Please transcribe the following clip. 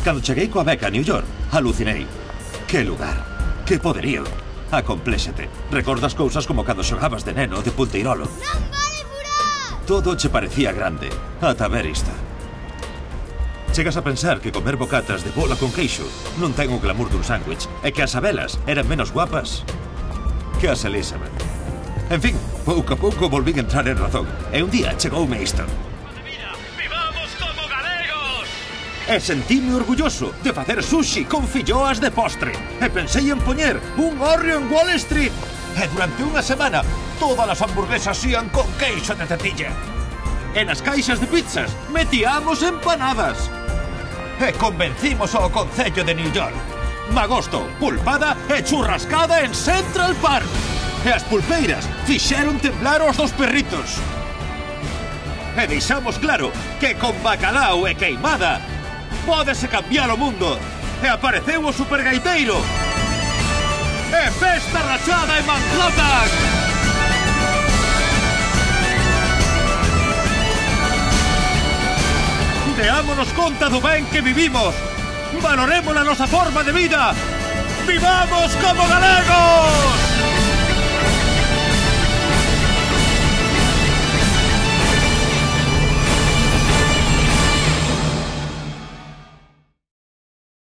Cando cheguei coa beca a New York, alucinei. Que lugar, que poderío. Acompléxate. Recordas cousas como cando xogabas de neno de punteirolo. Non vale furar! Todo che parecía grande, ata ver isto. Chegas a pensar que comer bocatas de bola con queixo non ten o glamour dun sándwich e que as abelas eran menos guapas que as Elizabeth. En fin, pouco a pouco volvín a entrar en razón e un día chegoume isto. ¡Vivamos como galegos! E sentíme orgulloso de facer sushi con filloas de postre. E pensei en poñer un hórreo en Wall Street. E durante unha semana, todas as hamburguesas ían con queixo de tetilla. E nas caixas de pizzas metíamos empanadas. E convencimos ao Concello de New York. Magosto, pulpada e churrascada en Central Park. E as pulpeiras fixeron temblar os dos perritos. E deixamos claro que con bacalao e queimada pódese cambiar o mundo. E apareceu o supergaiteiro. E festa rachada en Manhattan. Deámonos conta do ben que vivimos. Valoremos a nosa forma de vida. ¡Vivamos como galegos!